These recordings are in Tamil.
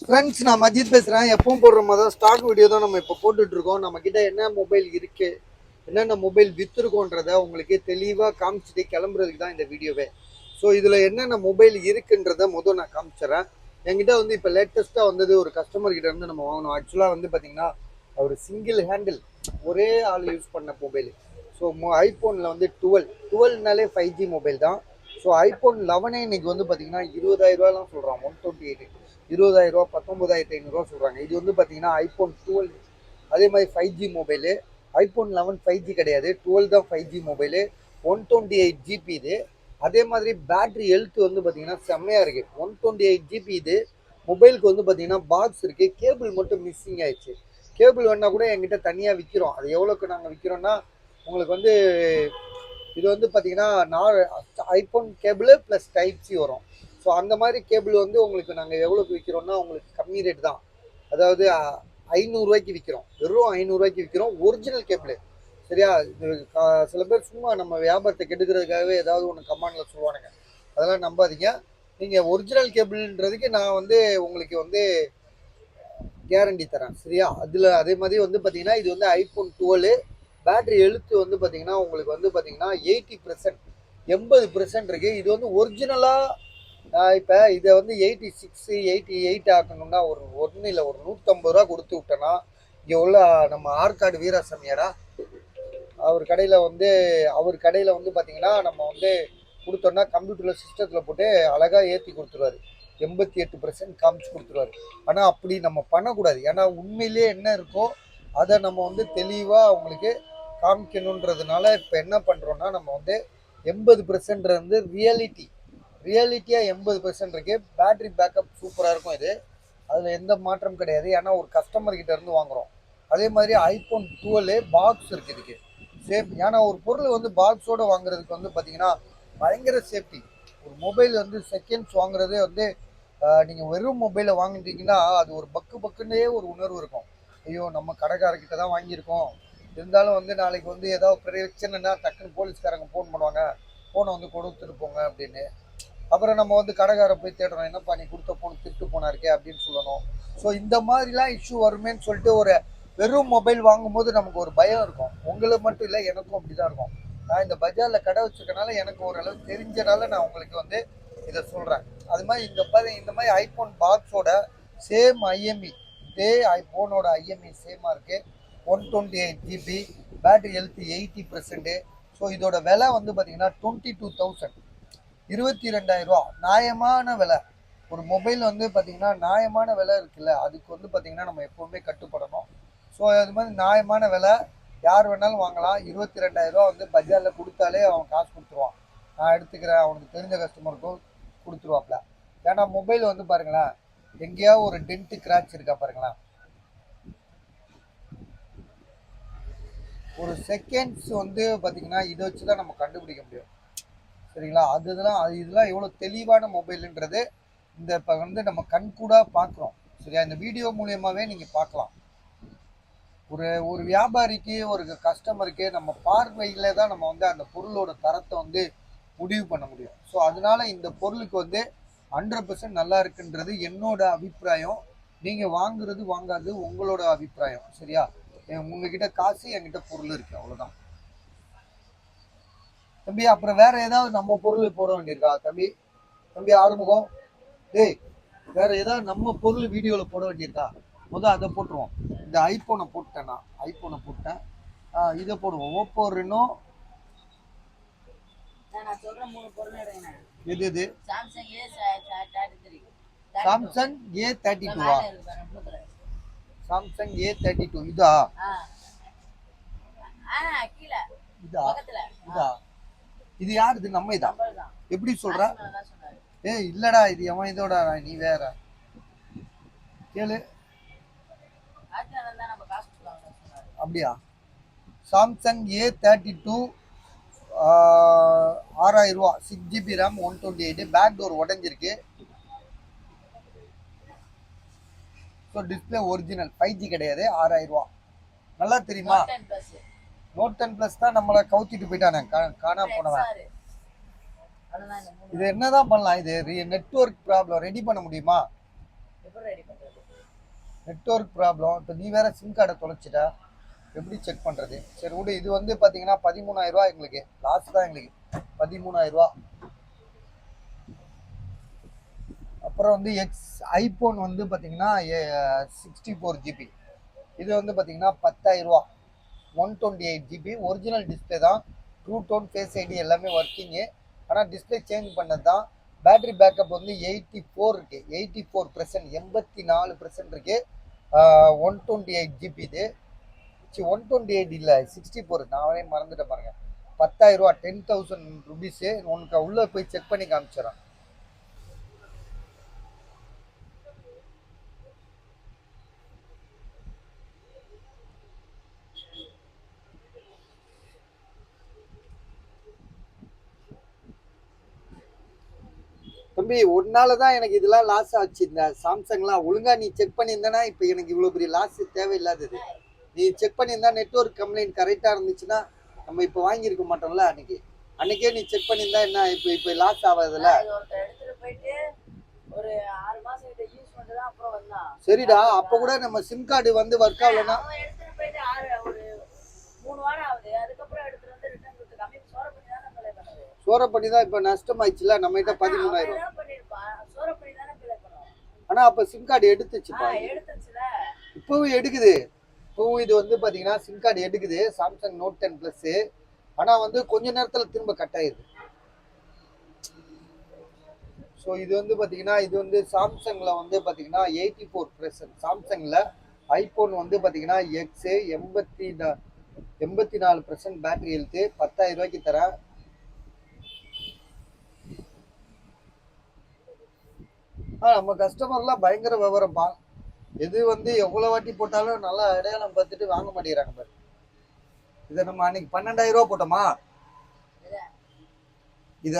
ஃப்ரெண்ட்ஸ், நான் மஜித் பேசுகிறேன். எப்பவும் போடுற மாதிரி தான் ஸ்டாக் வீடியோ தான் நம்ம இப்போ போட்டுட்ருக்கோம். நம்மக்கிட்ட என்ன மொபைல் இருக்குது, என்னென்ன மொபைல் விற்றுருக்கோன்றதை உங்களுக்கே தெளிவாக காமிச்சிட்டு கிளம்புறதுக்கு தான் இந்த வீடியோவே. ஸோ இதில் என்னென்ன மொபைல் இருக்குன்றதை நான் காமிச்சிட்றேன். என்கிட்ட வந்து இப்போ லேட்டஸ்ட்டாக வந்தது ஒரு கஸ்டமர்கிட்ட இருந்து நம்ம வாங்கணும். ஆக்சுவலாக வந்து பார்த்திங்கன்னா ஒரு சிங்கிள் ஹேண்டில் ஒரே ஆள் யூஸ் பண்ண மொபைல். ஸோ ஐஃபோனில் வந்து 12னாலே 5G மொபைல் தான். ஸோ ஐஃபோன் 11 இன்னைக்கு வந்து பார்த்தீங்கன்னா 20,000 சொல்கிறான். 128 20,000 19,500 சொல்கிறாங்க. இது வந்து பார்த்தீங்கன்னா ஐஃபோன் 12. அதே மாதிரி 5G மொபைலு. ஐஃபோன் 11 5G கிடையாது, 12 தான் 5G மொபைலு. 128 GB இது. அதே மாதிரி பேட்ரி ஹெல்த் வந்து பார்த்தீங்கன்னா செம்மையாக இருக்குது. 128 GB இது. மொபைலுக்கு வந்து பார்த்தீங்கன்னா பாக்ஸ் இருக்குது, கேபிள் மட்டும் மிஸ்ஸிங் ஆயிடுச்சு. கேபிள் வேணால் கூட என்கிட்ட தனியாக விற்கிறோம். அது எவ்வளோக்கு நாங்கள் விற்கிறோன்னா உங்களுக்கு வந்து இது வந்து பார்த்தீங்கன்னா ஐஃபோன் கேபிள் ப்ளஸ் டைப்-சி வரும். ஸோ அந்த மாதிரி கேபிள் வந்து உங்களுக்கு நாங்கள் எவ்வளோக்கு விற்கிறோம்னா உங்களுக்கு கம்மி ரேட் தான். அதாவது 500 விற்கிறோம். வெறும் 500 விற்கிறோம், ஒரிஜினல் கேபிள். சரியா? இது சில பேர் சும்மா நம்ம வியாபாரத்தை கெடுக்கிறதுக்காகவே ஏதாவது ஒன்று கமெண்டில் சொல்லுவானுங்க. அதெல்லாம் நம்பாதீங்க. நீங்கள் ஒரிஜினல் கேபிள்ன்றதுக்கு நான் வந்து உங்களுக்கு வந்து கேரண்டி தரேன். சரியா? அதில் அதே மாதிரி வந்து பார்த்தீங்கன்னா இது வந்து ஐஃபோன் 12. பேட்ரி ஹெல்த் வந்து பார்த்தீங்கன்னா உங்களுக்கு வந்து பார்த்தீங்கன்னா 80%, 80% இருக்குது. இது வந்து ஒரிஜினலாக இப்போ இதை வந்து 86 88 ஆக்கணும்னா ஒன்றும் இல்லை, ஒரு 150 ரூபா கொடுத்து விட்டேன்னா இங்கே உள்ள நம்ம ஆற்காடு வீராசாமியாரா அவர் கடையில் வந்து பார்த்தீங்கன்னா நம்ம வந்து கொடுத்தோன்னா கம்ப்யூட்டரில் சிஸ்டத்தில் போட்டு அழகாக ஏற்றி கொடுத்துருவாரு. 88% காமிச்சு கொடுத்துருவாரு. ஆனால் அப்படி நம்ம பண்ணக்கூடாது. ஏன்னா உண்மையிலே என்ன இருக்கோ அதை நம்ம வந்து தெளிவாக அவங்களுக்கு காமிக்கணுன்றதுனால இப்போ என்ன பண்ணுறோன்னா நம்ம வந்து 80% வந்து ரியாலிட்டியாக 80% இருக்கு. பேட்டரி பேக்கப் சூப்பராக இருக்கும். இது அதில் எந்த மாற்றம் கிடையாது. ஏன்னா ஒரு கஸ்டமர்கிட்ட இருந்து வாங்குகிறோம். அதே மாதிரி ஐஃபோன் 12 பாக்ஸ் இருக்குது இதுக்கு சேஃப். ஏன்னா ஒரு பொருள் வந்து பாக்ஸோடு வாங்குறதுக்கு வந்து பார்த்தீங்கன்னா பயங்கர சேஃப்டி. ஒரு மொபைல் வந்து செகண்ட்ஸ் வாங்குறதே வந்து நீங்கள் வெறும் மொபைலை வாங்கிட்டீங்கன்னா அது ஒரு பக்குன்னே ஒரு உணர்வு இருக்கும். ஐயோ நம்ம கடைக்காரர்கிட்ட தான் வாங்கியிருக்கோம், இருந்தாலும் வந்து நாளைக்கு வந்து ஏதாவது பிரச்சனைனா டக்குன்னு போலீஸ்காரங்க ஃபோன் பண்ணுவாங்க, ஃபோனை வந்து கொடுத்துட்டு போங்க அப்படின்னு. அப்புறம் நம்ம வந்து கடைக்காரை போய் தேடுறோம், என்னப்பா நீ கொடுத்த ஃபோன் திருட்டு போனா இருக்கே அப்படின்னு சொல்லணும். ஸோ இந்த மாதிரிலாம் இஷ்யூ வருமேன்னு சொல்லிட்டு ஒரு வெறும் மொபைல் வாங்கும்போது நமக்கு ஒரு பயம் இருக்கும். உங்களுக்கு மட்டும் இல்லை, எனக்கும் அப்படி தான் இருக்கும். நான் இந்த பஜாரில் கடை வச்சுருக்கனால எனக்கு ஓரளவு தெரிஞ்சனால நான் உங்களுக்கு வந்து இதை சொல்கிறேன். அது மாதிரி இந்த மாதிரி ஐஃபோன் பாக்ஸோட சேம் ஐஎம்இ, இதே ஐஃபோனோட ஐஎம்இ சேமாக இருக்குது. 128 GB, பேட்டரி ஹெல்த் 80%. ஸோ இதோட விலை வந்து பார்த்தீங்கன்னா 22,000, 22,000 ரூபா. நியாயமான விலை. ஒரு மொபைல் வந்து பார்த்தீங்கன்னா நியாயமான விலை இருக்குல்ல, அதுக்கு வந்து பார்த்தீங்கன்னா நம்ம எப்போவுமே கட்டுப்படணும். ஸோ அது மாதிரி நியாயமான விலை, யார் வேணாலும் வாங்கலாம். 22,000 ரூபா வந்து பஜாரில் கொடுத்தாலே அவன் காசு கொடுத்துருவான். நான் எடுத்துக்கிறேன், அவனுக்கு தெரிஞ்ச கஸ்டமருக்கும் கொடுத்துருவாப்ல. ஏன்னா மொபைல் வந்து பாருங்களேன், எங்கேயாவது ஒரு டென்ட்டு கிராச் இருக்கா பாருங்களேன். ஒரு செகண்ட்ஸ் வந்து பார்த்தீங்கன்னா இதை வச்சு தான் நம்ம கண்டுபிடிக்க முடியும். சரிங்களா? இதெல்லாம் எவ்வளோ தெளிவான மொபைலுன்றது இந்த இப்போ வந்து நம்ம கண்கூடாக பார்க்குறோம். சரியா? இந்த வீடியோ மூலியமாகவே நீங்கள் பார்க்கலாம். ஒரு வியாபாரிக்கு ஒரு கஸ்டமருக்கு நம்ம பார்வையில் தான் நம்ம வந்து அந்த பொருளோட தரத்தை வந்து முடிவு பண்ண முடியும். ஸோ அதனால இந்த பொருளுக்கு வந்து 100% நல்லா இருக்குன்றது என்னோட அபிப்பிராயம். நீங்கள் வாங்காது உங்களோட அபிப்பிராயம். சரியா? உங்ககிட்ட காசு, என்கிட்ட பொருள் இருக்குது, அவ்வளோதான் தம்பி. அப்புறம் வேற ஏதாவது நம்ம பொருள் போட வேண்டியிருக்கா தம்பி ஆறுமுகம்? டேய், வேற ஏதாவது நம்ம பொருள் வீடியோவில் போட வேண்டியிருக்கா? அதை போட்டுருவோம். இந்த ஐஃபோனை போட்டேன், நான் ஐஃபோனை போட்டேன். இதை போடுவோம், ஓப்போ ரெனோ. எது இது? Samsung A32. சாம்சங் A32 இதா? இது யாருது? நம்ம இதா? எப்படி சொல்ற? இல்லடா, இது எவன் இதோட, நீ வேற கேளு. அப்படியா? சாம்சங் A32 6,000 ரூபா. 6GB RAM, 128. பேக் டோர் உடஞ்சிருக்கு. ஸோ டிஸ்பிளே ஒரிஜினல், 5G கிடையாது. 6,000 ரூபா. நல்லா தெரியுமா? நோட் 10+ தான் நம்மளை கவுத்திட்டு போயிட்டானே, காணா போனவன். இது என்னதான் பண்ணலாம்? இது நெட்வொர்க் ப்ராப்ளம் ரெடி பண்ண முடியுமா? Network problem. இப்போ நீ வேற சிம் கார்டை தொலைச்சிட்டா எப்படி செக் பண்ணுறது? சரி விடு. இது வந்து பார்த்தீங்கன்னா 13,000 எங்களுக்கு லாஸ் தான் எங்களுக்கு 13,000. அப்புறம் வந்து ஐபோன் வந்து பார்த்தீங்கன்னா 64 GB. இது வந்து பார்த்தீங்கன்னா 10,000. 128 GB ஒரிஜினல் டிஸ்பிளே தான். ட்ரூ டோன், ஃபேஸ் ஐடி எல்லாமே ஒர்க்கிங்கு. ஆனால் டிஸ்பிளே சேஞ்ச் பண்ணது தான். பேட்டரி பேக்கப் வந்து 84 இருக்குது. 84%, 84% இருக்குது. 128 GB இது. 128 இல்லை, 64. நானே மறந்துட்டேன் பாருங்க. 10,000, 10,000 rupees. உனக்கு உள்ளே போய் செக் பண்ணி காமிச்சிடறேன். தம்பி, ஒன்னால தான் எனக்கு இதெல்லாம் லாஸ் ஆச்சு. இந்த சாம்சங்லாம் ஒழுங்கா நீ செக் பண்ணியிருந்தனா இப்போ எனக்கு இவ்வளோ பெரிய லாஸ் தேவையில்லாதது. நீ செக் பண்ணியிருந்தா நெட்வொர்க் கம்ப்ளைண்ட் கரெக்டாக இருந்துச்சுன்னா நம்ம இப்போ வாங்கியிருக்க மாட்டோம்ல. அன்னைக்கே நீ செக் பண்ணியிருந்தா என்ன இப்போ லாஸ் ஆகாதுல்ல. சரிடா, அப்போ கூட நம்ம சிம் கார்டு வந்து ஒர்க் ஆகலன்னா சோர பண்ணி தான் இப்போ நஷ்டமாயிடுச்சுல நம்ம கிட்ட 13,000. ஆனா அப்ப சிம் கார்டு எடுத்துச்சுப்பா. இப்பவும் எடுக்குது. இப்பவும் இது வந்து பாத்தீங்கன்னா சிம் கார்டு எடுக்குது. Samsung note 10 plus. ஆனா வந்து கொஞ்ச நேரத்துல திரும்ப கட் ஆயிருது. ஸோ இது வந்து பாத்தீங்கன்னா இது வந்து சாம்சங்ல வந்து பாத்தீங்கன்னா 84%. சாம்சங்ல ஐபோன் வந்து பாத்தீங்கன்னா எக்ஸ் 84% பேட்டரி ஹெல்த். 10,000 தரேன். நம்ம கஸ்டமர்லாம் பயங்கர விவரம்ப்பா. எது வந்து எவ்வளவு வாட்டி போட்டாலும் நல்லா அடையாளம் பார்த்துட்டு வாங்க மாட்டேங்கிறாங்க பாரு. இதை நம்ம அன்னைக்கு 12,000 போட்டோமா? இத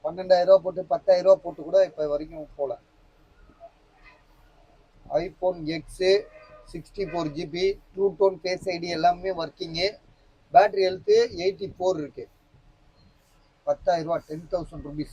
12,000 போட்டு 10,000 போட்டு கூட இப்ப வரைக்கும் போல. IPhone X 64 GB, true tone, face ID எல்லாமே ஒர்க்கிங்கு. பேட்டரி ஹெல்த் 84 இருக்கு. 10,000, 10,000 rupees.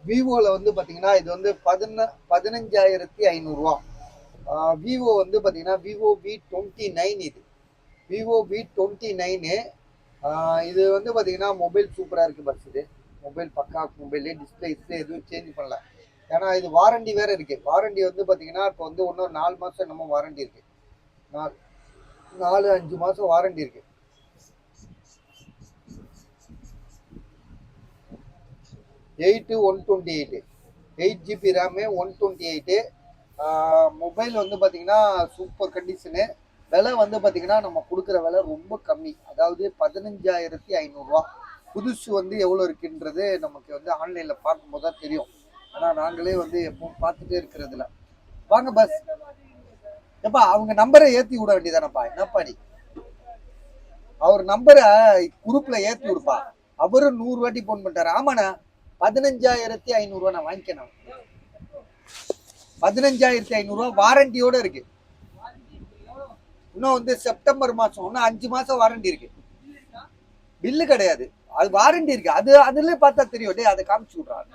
விவோவில் வந்து பார்த்தீங்கன்னா இது வந்து 15,500. விவோ வந்து பார்த்தீங்கன்னா விவோ V29 இது. Vivo V29. இது வந்து பார்த்தீங்கன்னா மொபைல் சூப்பராக இருக்குது பஸ். இது மொபைல் பக்கா மொபைலே. டிஸ்பிளே எதுவும் சேஞ்ச் பண்ணல. ஏன்னா இது வாரண்டி வேற இருக்கு. வாரண்டி வந்து பார்த்தீங்கன்னா இப்போ வந்து இன்னும் 4 மாதம் நம்ம வாரண்டி இருக்கு. 4-5 மாதம் வாரண்டி இருக்கு. 128 8GB ரேமு, 128. மொபைல் வந்து பார்த்தீங்கன்னா சூப்பர் கண்டிஷனு. விலை வந்து பார்த்தீங்கன்னா நம்ம கொடுக்குற விலை ரொம்ப கம்மி. அதாவது 15,500. புதுசு வந்து எவ்வளோ இருக்குன்றது நமக்கு வந்து ஆன்லைனில் பார்க்கும்போது தான் தெரியும். ஆனால் நாங்களே வந்து எப்பவும் பார்த்துட்டே இருக்கிறதுல. வாங்க பஸ். எப்பா அவங்க நம்பரை ஏற்றி விட வேண்டியதானப்பா. என்னப்பா நீ அவர் நம்பரை குரூப்பில் ஏற்றி விடுப்பா. அவரும் 100 வாட்டி ஃபோன் பண்ணிட்டாரு. ஆமாண்ணா 15,500 நான் வாங்கிக்கணும். 15,500 வாரண்டியோட இருக்கு. இன்னும் வந்து செப்டம்பர் மாசம் இன்னும் 5 மாசம் வாரண்டி இருக்கு. பில்லு கிடையாது, அது வாரண்டி இருக்கு. அது அதுல பார்த்தா தெரியும். டே அதை காமிச்சு விடுறான்.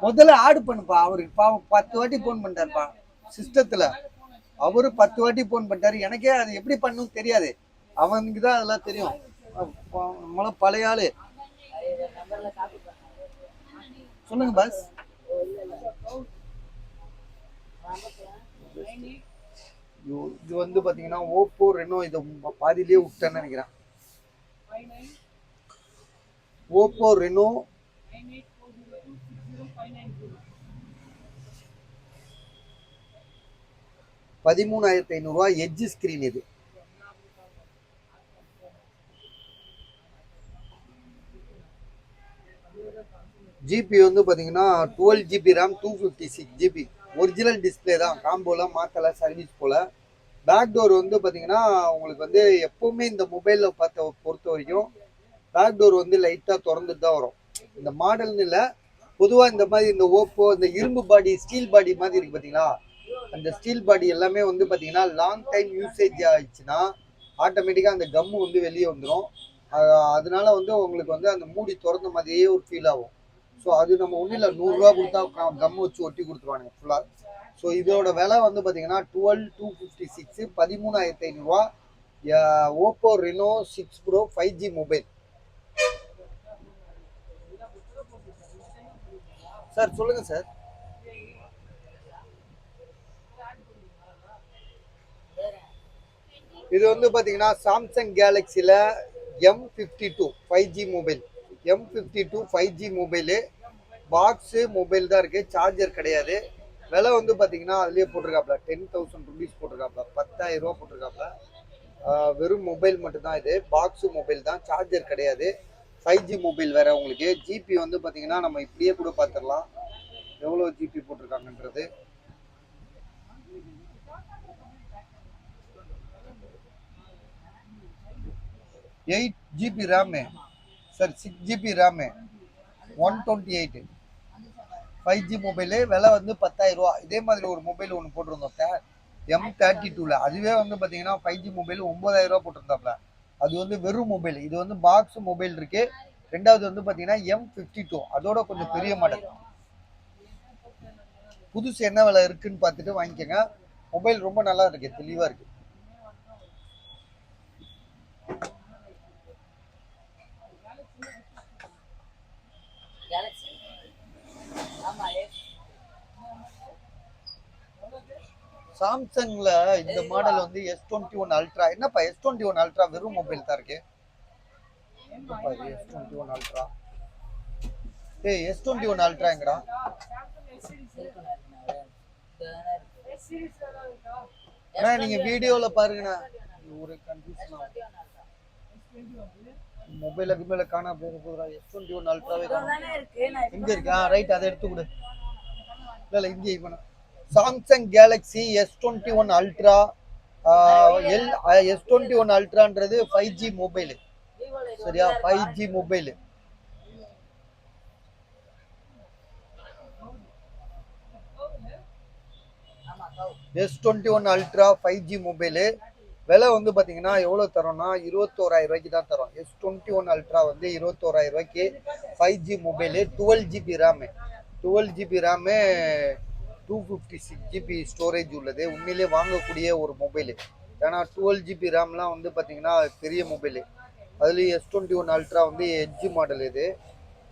முதல்ல ஆட் பண்ணுப்பா. அவருக்கு பாவம் 10 வாட்டி போன் பண்ணிட்டாருப்பா சிஸ்டத்துல. அவரு 10 வாட்டி போன் பண்ணிட்டாரு. எனக்கே அது எப்படி பண்ணும் தெரியாது. அவனுக்கு தான் அதெல்லாம் தெரியும். நம்மள பழைய ஆளு. சொல்லுங்க பாஸ். இது வந்து பாத்தீங்கன்னா ஓப்போ ரெனோ. இதை பாதியிலேயே விட்டேன்னு நினைக்கிறேன். Oppo Reno 13,500. எட்ஜ் ஸ்கிரீன் இது. ஜிபி வந்து பார்த்தீங்கன்னா 12GB RAM, 256GB. Original display தான். காம்போலாம் மாற்றலை, சர்வீஸ் போல். பேக் டோர் வந்து பார்த்தீங்கன்னா உங்களுக்கு வந்து எப்போவுமே இந்த மொபைலில் பொறுத்த வரைக்கும் பேக் டோர் வந்து லைட்டாக திறந்துட்டு தான் வரும். இந்த மாடல்னு இல்லை, பொதுவாக இந்த மாதிரி இந்த ஓப்போ இந்த இரும்பு பாடி ஸ்டீல் பாடி மாதிரி இருக்கு பார்த்தீங்களா, அந்த ஸ்டீல் பாடி எல்லாமே வந்து பார்த்தீங்கன்னா லாங் டைம் யூசேஜ் ஆயிடுச்சுன்னா ஆட்டோமேட்டிக்காக அந்த கம்மு வந்து வெளியே வந்துடும். அதனால வந்து உங்களுக்கு வந்து அந்த மூடி திறந்த மாதிரியே ஒரு ஃபீல் ஆகும். ஸோ அது நம்ம ஒன்றும் இல்லை, 100 ரூபா கொடுத்தா கம்மு வச்சு ஒட்டி கொடுத்துருவானுங்க ஃபுல்லாக. ஸோ இதோட விலை வந்து பார்த்தீங்கன்னா 12,256 13,500 Oppo Reno 6 pro 5G mobile. Sir சொல்லுங்க சார். இது வந்து பார்த்தீங்கன்னா சாம்சங் கேலக்ஸியில் M52 5G mobile. M52 5G mobile box mobile தான் இருக்குது, சார்ஜர் கிடையாது. விலை வந்து பார்த்தீங்கன்னா அதுலேயே போட்டிருக்காப்புல 10,000 ருபீஸ் போட்டிருக்காப்புல, 10,000 ரூபா போட்டிருக்காப்புல. வெறும் மொபைல் மட்டும்தான் இது, பாக்ஸு மொபைல் தான், சார்ஜர் கிடையாது. 5G மொபைல் வேறு. உங்களுக்கு ஜிபி வந்து பார்த்தீங்கன்னா நம்ம இப்படியே கூட பார்த்துடலாம் எவ்வளோ ஜிபி போட்டிருக்காங்கன்றது. 8 GB RAM sir, 6 GB RAM, 128 5G mobile. விலை வந்து 10,000 ரூபா. இதே மாதிரி ஒரு மொபைல் ஒன்று போட்டிருந்தோம் M32ல, அதுவே வந்து பார்த்தீங்கன்னா 5G மொபைல் 9,000 ரூபா போட்டிருந்தாப்புல. அது வந்து வெறும் மொபைல். இது வந்து பாக்ஸ் மொபைல் இருக்கு. ரெண்டாவது வந்து பார்த்தீங்கன்னா M52, அதோட கொஞ்சம் பெரிய மாடல். புதுசு என்ன விலை இருக்குன்னு பார்த்துட்டு வாங்கிக்கோங்க. மொபைல் ரொம்ப நல்லா இருக்கு, தெளிவாக இருக்கு. சாம்சங்ல இந்த மாடல் வந்து S21 அல்ட்ரா. என்னப்பா S21 அல்ட்ரா வெறும் மொபைல் தான் இருக்கு. S21 அல்ட்ரா, ஏய் S21 அல்ட்ரா எங்கடா? நீங்க வீடியோல பாருங்கண்ணா, ஒரு கன்ஃபியூஷன் மொபைலுக்கு மேல காணா போகுதுடா. S21 அல்ட்ராவே எங்க இருக்கு? ரைட், அதை எடுத்து கொடு. இல்ல இங்கே இப்போ Samsung Galaxy S21 ultra. S21 அல்ட்ரான்றது 5G mobile, சரியா? 5G mobile. S21 ultra 5G mobile. விலை வந்து பார்த்தீங்கன்னா எவ்வளோ தரோம்னா 21,000 ரூபாய்க்கு தான் தரோம். S21 அல்ட்ரா வந்து 21,000 ரூபாய்க்கு 5G mobile, 12GB RAM. 12GB RAM, 256GB storage உள்ளது. உண்மையிலே வாங்கக்கூடிய ஒரு மொபைலு. ஏன்னா 12GB ரேம்லாம் வந்து பார்த்தீங்கன்னா பெரிய மொபைலு. அதுலேயும் S21 அல்ட்ரா வந்து எட்ஜ் மாடல். இது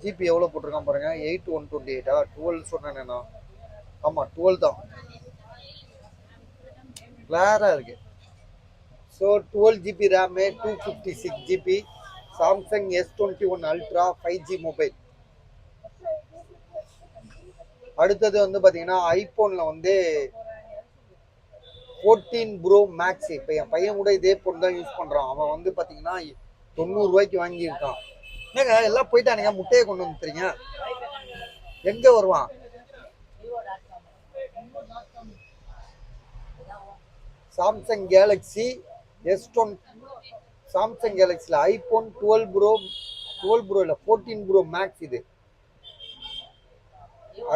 ஜிபி எவ்வளோ போட்டிருக்கான் பாருங்க, 8128. 12 சொன்னேன்னா, ஆமாம் 12 தான், கிளியராக இருக்கு. So 12GB RAM, 256GB Samsung S21 ultra 5G mobile. அடுத்தது வந்து பார்த்தீங்கன்னா ஐபோனில் வந்து 14 ப்ரோ மேக்ஸ். இப்போ என் பையன் கூட இதே பொண்ணு தான் யூஸ் பண்ணுறான். அவன் வந்து பார்த்தீங்கன்னா 90 ரூபாய்க்கு வாங்கியிருக்கான். என்னங்க எல்லாம் போயிட்டானுங்க, முட்டையை கொண்டு வந்துறீங்க. எங்கே வருவான்? சாம்சங் கேலக்ஸி S20, சாம்சங் கேலக்ஸியில் ஐபோன் 12 ப்ரோ, 12 ப்ரோ இல்லை 14 ப்ரோ மேக்ஸ். இது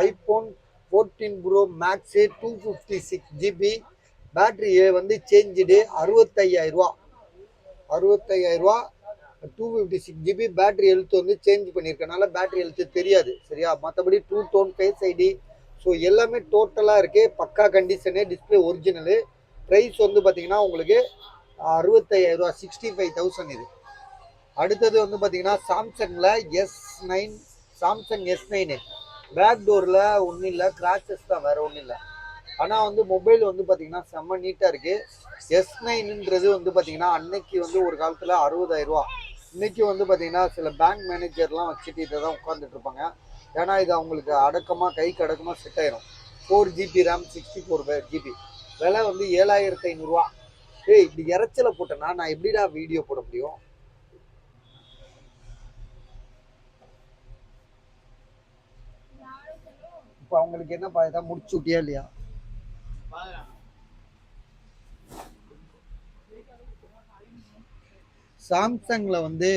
iPhone 14 pro max, 256GB. Battery வந்து சேஞ்சு 65,000 ரூபா. 65,000 ரூபா, 256GB. பேட்ரி ஹெல்த் வந்து சேஞ்ச் பண்ணியிருக்கனால பேட்ரி ஹெல்த் தெரியாது, சரியா? மற்றபடி 2 டோன் ஃபேஸ் ஐடி, ஸோ எல்லாமே டோட்டலாக இருக்குது, பக்கா கண்டிஷனு. Display original. ப்ரைஸ் வந்து பார்த்தீங்கன்னா உங்களுக்கு 65,000 ரூபா, 65,000 இது. அடுத்தது வந்து பார்த்தீங்கன்னா சாம்சங்கில் S9, சாம்சங் S9. பேக் டோரில் ஒன்றும் இல்லை, கிராச்சஸ் தான், வேறு ஒன்றும் இல்லை. ஆனால் வந்து மொபைல் வந்து பார்த்தீங்கன்னா செம்ம நீட்டாக இருக்குது. S9ன்றது வந்து பார்த்தீங்கன்னா அன்னைக்கு வந்து ஒரு காலத்தில் 60,000 ரூபா. இன்றைக்கி வந்து பார்த்தீங்கன்னா சில பேங்க் மேனேஜர்லாம் வச்சுட்டு இதை தான் உட்காந்துட்டு இருப்பாங்க. ஏன்னா இது அவங்களுக்கு அடக்கமாக, கைக்கு அடக்கமாக செட் ஆயிடும். 4GB RAM, 64GB. விலை வந்து 7,500 ரூபா. ஏய், இப்படி இறைச்சலை போட்டேன்னா நான் எப்படிடா வீடியோ போட முடியும்? இப்போ அவங்களுக்கு என்னப்பா, ஏதாவது முடிச்சு விட்டியா இல்லையா? சாம்சங்கில் வந்து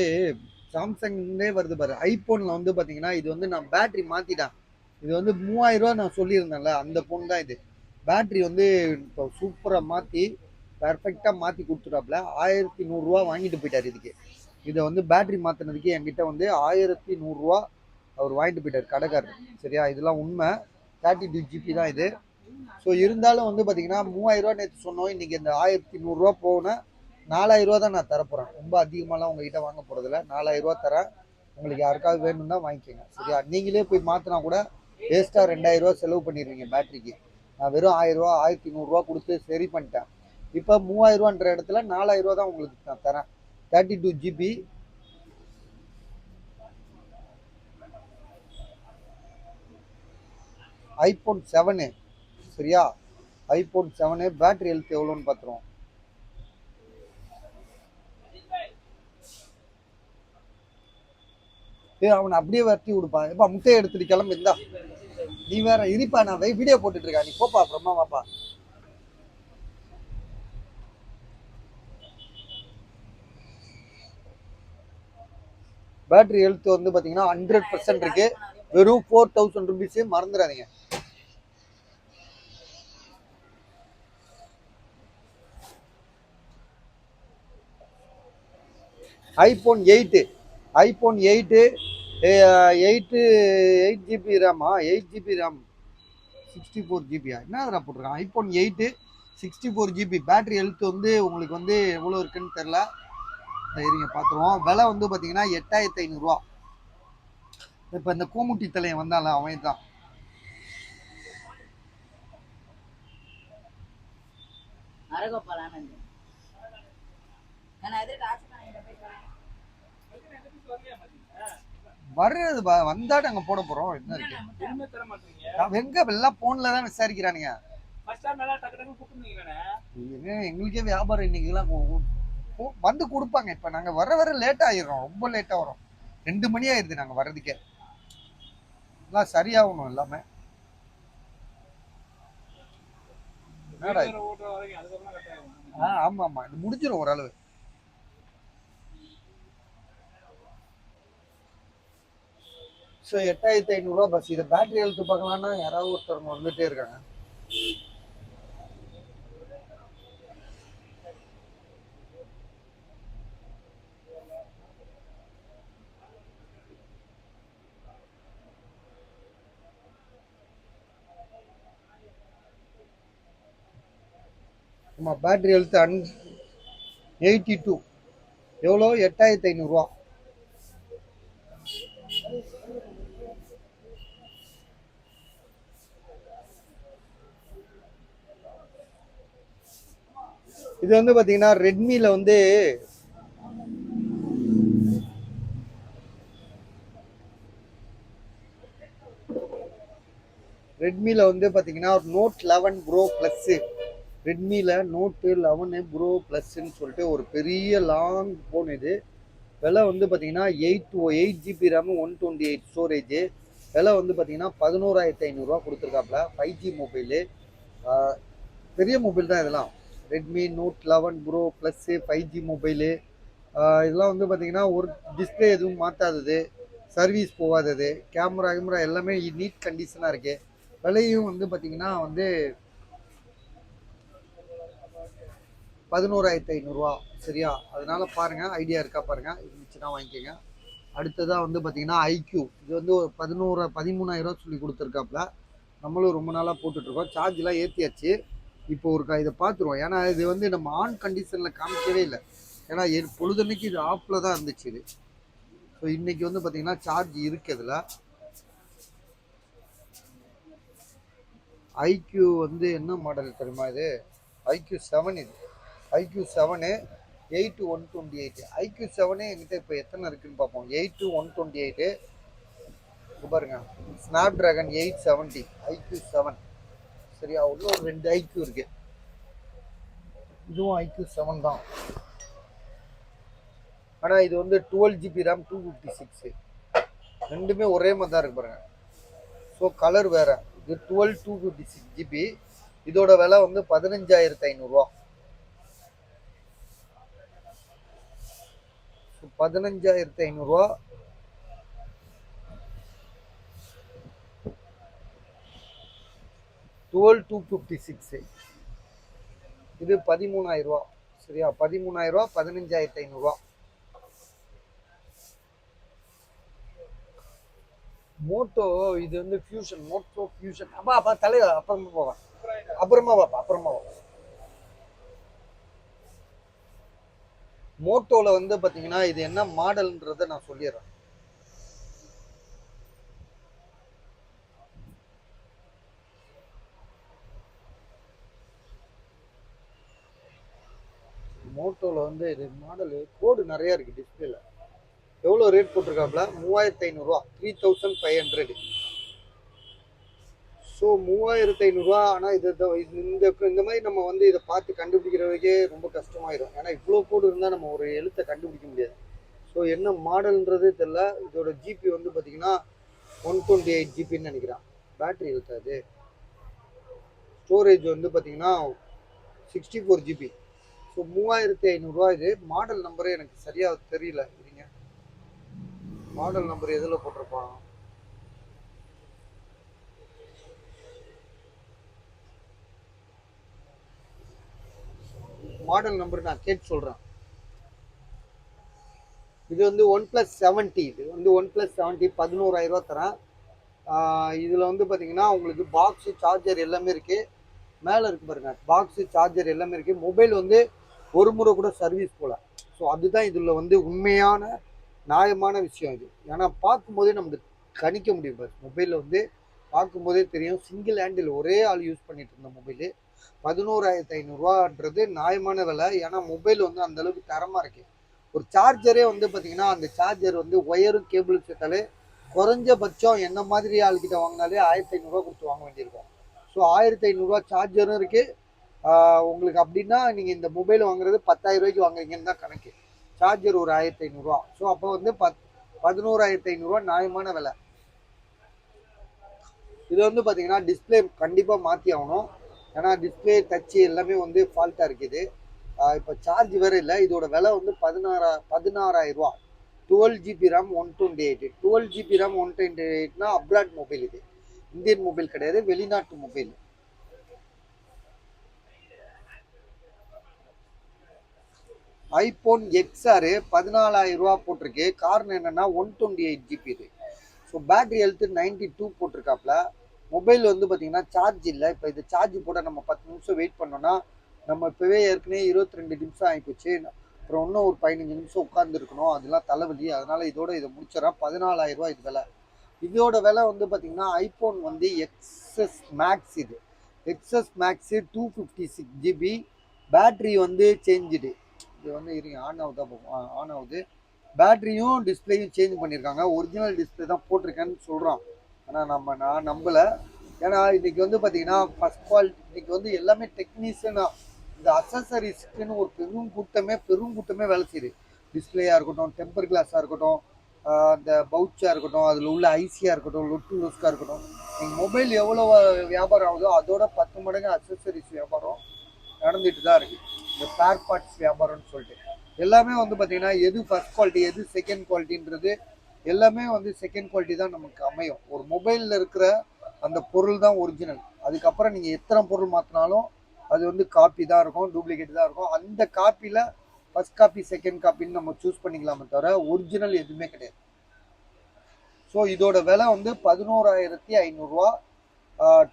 சாம்சங்லே வருது பாரு. ஐபோனில் வந்து பார்த்தீங்கன்னா இது வந்து நான் பேட்டரி மாற்றிட்டேன். இது வந்து 3000 ரூபா நான் சொல்லியிருந்தேன்ல, அந்த ஃபோன் தான் இது. பேட்டரி வந்து இப்போ சூப்பராக மாற்றி பர்ஃபெக்டாக மாற்றி கொடுத்துட்டாப்புல. 1100 ரூபா வாங்கிட்டு போயிட்டார் இதுக்கு. இதை வந்து பேட்டரி மாற்றினதுக்கு என்கிட்ட வந்து 1100 ரூபா அவர் வாங்கிட்டு போயிட்டார் கடைக்காரர். சரியா, இதெல்லாம் உண்மை. 32 GB தான் இது. ஸோ இருந்தாலும் வந்து பார்த்தீங்கன்னா 3000 ரூபா நேற்று சொன்னோம். இன்னைக்கு இந்த 1100 ரூபா போனால் 4000 ரூபா தான் நான் தரப்போகிறேன். ரொம்ப அதிகமாகலாம் உங்ககிட்ட வாங்க போகிறதில்ல. 4000 ரூபா தரேன். உங்களுக்கு யாருக்காவது வேணும்னா வாங்கிக்கோங்க. சரியா, நீங்களே போய் மாற்றினா கூட வேஸ்ட்டாக 2000 ரூபா செலவு பண்ணிடுவீங்க பேட்டரிக்கு. நான் வெறும் 1000 ரூபா 1100 ரூபா கொடுத்து சரி பண்ணிட்டேன். இப்போ 3000 ரூபான்ற இடத்துல 4000 ரூபா தான் உங்களுக்கு நான் தரேன். 32 GB. iPhone 7. சரியா, iPhone 7 பேட்டரி ஹெல்த் எவ்வளோன்னு பார்த்துருவோம். அவனை அப்படியே வரட்டி விடுப்பா. எப்பா முட்டையை எடுத்துட்டு கிளம்பு. இருந்தா நீ வேற இருப்பா, நான் வீடியோ போட்டுட்டு இருக்கா, நீ போப்பா அப்புறமா வாப்பா. பேட்டரி ஹெல்த் வந்து பார்த்தீங்கன்னா 100% இருக்கு. வெறும் 4000 ருபீஸ். மறந்துடாதீங்க. iPhone 8. iPhone 8 8 GB rhema, 8 GB RAM, 64 GB. என்ன அதில் போட்டிருக்கான்? iPhone 8 64 GB. பேட்டரி ஹெல்த் வந்து உங்களுக்கு வந்து எவ்வளோ இருக்குன்னு தெரில. இருங்க பார்த்துருவோம். விலை வந்து பார்த்தீங்கன்னா 8500 ரூபா. இப்போ இந்த கோமுட்டி தலையை வந்தால அவன் தான். வர்றது வந்தாட்டு அங்க போட போறோம். என்ன இருக்கு எங்க எல்லாம் போன்ல தான் விசாரிக்கிறானுங்க. எங்களுக்கே வியாபாரம் இன்னைக்கு எல்லாம் வந்து கொடுப்பாங்க. இப்ப நாங்க வர லேட் ஆயிரும். ரொம்ப லேட்டா வரும். 2 மணி ஆயிருது நாங்க வர்றதுக்கே. எல்லாம் சரியாகணும் எல்லாமே. ஆமா ஆமா, இது முடிஞ்சிடும் ஓரளவு. ஸோ 8500 ரூபா பஸ். இதை பேட்டரி ஹெல்த் பார்க்கலாம்னா யாராவது ஒருத்தவங்க வந்துட்டே இருக்காங்க. ஆமா, பேட்டரி ஹெல்த் 82. எவ்வளோ? 8500 ரூபா. இது வந்து பாத்தீங்கன்னா ரெட்மில வந்து பாத்தீங்கன்னா ஒரு நோட் 11 ப்ரோ பிளஸ். ரெட்மில நோட் 11 ப்ரோ பிளஸ்ன்னு சொல்லிட்டு ஒரு பெரிய லாங் ஃபோன். இது விலை வந்து பார்த்தீங்கன்னா 8 GB ரேம், 128 ஸ்டோரேஜ். விலை வந்து பார்த்தீங்கன்னா 11500 ரூபா கொடுத்துருக்காப்புல. 5G மொபைலு, பெரிய மொபைல் தான் இதெல்லாம். Redmi note 11 pro plus 5G mobile. இதெல்லாம் வந்து பார்த்தீங்கன்னா ஒரு டிஸ்பிளே எதுவும் மாற்றாதது, சர்வீஸ் போகாதது, கேமரா எல்லாமே நீட் கண்டிஷனாக இருக்குது. விலையும் வந்து பார்த்தீங்கன்னா வந்து 11500 ரூபா. சரியா, அதனால பாருங்க, ஐடியா இருக்கா பாருங்க, இருந்துச்சுன்னா வாங்கிக்கோங்க. அடுத்ததாக வந்து பார்த்தீங்கன்னா ஐக்யூ. இது வந்து ஒரு 13,000 ரூபா சொல்லி கொடுத்துருக்காப்புல. நம்மளும் ரொம்ப நாளாக போட்டுட்ருக்கோம். சார்ஜ்லாம் ஏற்றியாச்சு. இப்போ ஒரு இதை பார்த்துருவோம். ஏன்னா இது வந்து நம்ம ஆன் கண்டிஷனில் காமிக்கவே இல்லை. ஏன்னா பொழுதன்னைக்கு இது ஆஃபில் தான் இருந்துச்சு இது. ஸோ இன்னைக்கு வந்து பார்த்தீங்கன்னா சார்ஜ் இருக்குது இதில். ஐக்யூ வந்து என்ன மாடல் தெரியுமா இது? ஐக்யூ 7. இது ஐக்யூ 7 8/128. ஐக்யூ 7 என்கிட்ட இப்போ எத்தனை இருக்குன்னு பார்ப்போம். 8/128 பாருங்க. Snapdragon 870 iQOO 7. சரியா, உள்ள ஒரு 2 ஐக்யூ இருக்கு. இதுவும் ஐக்யூ 7 தான். ஆனால் இது வந்து 12 GB ரேம், 256. ரெண்டுமே ஒரே மாதிரி தான் இருக்கு பாருங்க. ஸோ கலர் வேற. இது 12 256 GB. இதோட விலை வந்து 15,500 ரூபா. 15,500 ரூபா. டுவெல் 256. இது 13,000 ரூபா. சரியா, 13,000 ரூபா, 15,500 ரூபா. மோட்டோ இது வந்து ஃபியூஷன், மோட்டோ ஃபியூஷன். அப்பா தலையா, அப்புறமா போவேன், அப்புறமா. மோட்டோல வந்து பாத்தீங்கன்னா இது என்ன மாடல்ன்றதை நான் சொல்லிடுறேன். மோட்டோல வந்து இது மாடல் கோடு நிறைய இருக்கு டிஸ்பிளேல. எவ்வளோ ரேட் போட்டிருக்காப்ல? 3,500 ரூபா, 3,500. ஸோ 3,500 ரூபா. ஆனால் இந்த மாதிரி நம்ம வந்து இதை பார்த்து கண்டுபிடிக்கிறதுக்கே ரொம்ப கஷ்டமாயிடும். ஏன்னா இவ்வளோ கோடு இருந்தால் நம்ம ஒரு எழுத்தை கண்டுபிடிக்க முடியாது. ஸோ என்ன மாடல்ன்றது தெரியல. இதோட ஜிபி வந்து பார்த்தீங்கன்னா 128 ஜிபின்னு நினைக்கிறான். பேட்டரி எழுத்தாது. ஸ்டோரேஜ் வந்து பார்த்தீங்கன்னா 64 ஜிபி. ஸோ 3,500 ரூபா. இது மாடல் நம்பரே எனக்கு சரியாக தெரியல. இருங்க, மாடல் நம்பர் எதில் போட்டிருப்பான்? மாடல் நம்பர் நான் கேட்டு சொல்கிறேன். இது வந்து OnePlus 70. இது வந்து OnePlus 70 11,000 ரூபா தரேன். இதில் வந்து பார்த்தீங்கன்னா உங்களுக்கு பாக்ஸு, சார்ஜர் எல்லாமே இருக்குது. மேலே இருக்கு பாருங்க, பாக்ஸு, சார்ஜர் எல்லாமே இருக்குது. மொபைல் வந்து ஒரு முறை கூட சர்வீஸ் போகல. ஸோ அதுதான் இதில் வந்து உண்மையான நியாயமான விஷயம் இது. ஏன்னா பார்க்கும்போதே நமக்கு கணிக்க முடியும். பாரு, மொபைலில் வந்து பார்க்கும்போதே தெரியும். சிங்கிள் ஹேண்டில் ஒரே ஆள் யூஸ் பண்ணிட்டு இருந்த மொபைலு 11,500 ரூபான்றது நியாயமான விலை. ஏன்னா மொபைல் வந்து அந்த அளவுக்கு தரமாக இருக்குது. ஒரு சார்ஜரே வந்து பார்த்தீங்கன்னா அந்த சார்ஜர் வந்து ஒயரும் கேபிள் சேர்த்தாலே குறைஞ்சபட்சம் என்ன மாதிரி ஆள்கிட்ட வாங்கினாலே 1,500 ரூபா கொடுத்து வாங்க வேண்டியிருக்கும். ஸோ 1,500 ரூபா சார்ஜரும் இருக்குது. உங்களுக்கு அப்படின்னா நீங்கள் இந்த மொபைல் வாங்குறது 10,000 ரூபாய்க்கு வாங்குறீங்கன்னு தான் கணக்கு. சார்ஜர் ஒரு 1,500 ரூபா. ஸோ அப்போ வந்து 11,500 ரூபா நியாயமான விலை. இது வந்து பார்த்தீங்கன்னா டிஸ்பிளே கண்டிப்பாக மாற்றி ஆகணும். ஏன்னா டிஸ்பிளே, டச்சு எல்லாமே வந்து ஃபால்ட்டாக இருக்குது. இப்போ சார்ஜ் வேறு இல்லை. இதோட விலை வந்து 16,000 ரூபா. 12 ஜிபி ரேம் 128. 12 ஜிபி ரேம் 128னா அப்ராட் மொபைல். இது இந்தியன் மொபைல் கிடையாது, வெளிநாட்டு மொபைல். ஐபோன் XR 14,000 ரூபா போட்டிருக்கு. காரணம் என்னன்னா 128 ஜிபி இது. So battery health 92 போட்டிருக்காப்ல. மொபைல் வந்து பார்த்தீங்கன்னா சார்ஜ் இல்லை. இப்போ இது சார்ஜ் போட நம்ம 10 நிமிஷம் வெயிட் பண்ணோம்னா நம்ம இப்போவே ஏற்கனவே 22 நிமிஷம் ஆகிப்போச்சு. அப்புறம் இன்னும் ஒரு 15 நிமிஷம் உட்காந்துருக்கணும். அதெல்லாம் தலைவலி. அதனால இதை முடிச்சிடறேன். 14,000 ரூபா இது விலை. இதோட விலை வந்து பார்த்தீங்கன்னா ஐபோன் வந்து XS Max. இது XS Max 256 ஜிபி. பேட்டரி வந்து சேஞ்சுடு. இது வந்து இருங்க, ஆன் ஆகுது. பேட்டரியும் டிஸ்பிளேயும் சேஞ்ச் பண்ணியிருக்காங்க. ஒரிஜினல் டிஸ்பிளே தான் போட்டிருக்கேன்னு சொல்கிறான். ஆனால் நான் நம்பலை. ஏன்னா இன்றைக்கி வந்து பார்த்தீங்கன்னா ஃபஸ்ட் குவாலிட்டி இன்றைக்கி வந்து எல்லாமே டெக்னீஷியனாக இந்த அக்சசரிஸ்க்குன்னு ஒரு பெரும் கூட்டமே வேலை செய்யுது. டிஸ்பிளேயாக இருக்கட்டும், டெம்பர் கிளாஸாக இருக்கட்டும், அந்த பவுச்சாக இருக்கட்டும், அதில் உள்ள ஐசியாக இருக்கட்டும், லொஸ்காக இருக்கட்டும். நீங்கள் மொபைல் எவ்வளோ வியாபாரம் ஆகுதோ அதோட 10 மடங்கு அக்சசரிஸ் வியாபாரம் நடந்துட்டு தான் இருக்குது. இந்த ஸ்பேர் பார்ட்ஸ் வியாபாரம்னு சொல்லிட்டு எல்லாமே வந்து பார்த்தீங்கன்னா எது ஃபர்ஸ்ட் குவாலிட்டி, எது செகண்ட் குவாலிட்டின்றது எல்லாமே வந்து செகண்ட் குவாலிட்டி தான் நமக்கு அமையும். ஒரு மொபைலில் இருக்கிற அந்த பொருள் தான் ஒரிஜினல். அதுக்கப்புறம் நீங்கள் எத்தனை பொருள் மாற்றினாலும் அது வந்து காப்பி தான் இருக்கும், டூப்ளிகேட் தான் இருக்கும். அந்த காப்பியில் ஃபர்ஸ்ட் காப்பி, செகண்ட் காப்பின்னு நம்ம சூஸ் பண்ணிக்கலாமே தவிர ஒரிஜினல் எதுவுமே கிடையாது. ஸோ இதோட விலை வந்து 11,500 ரூபா.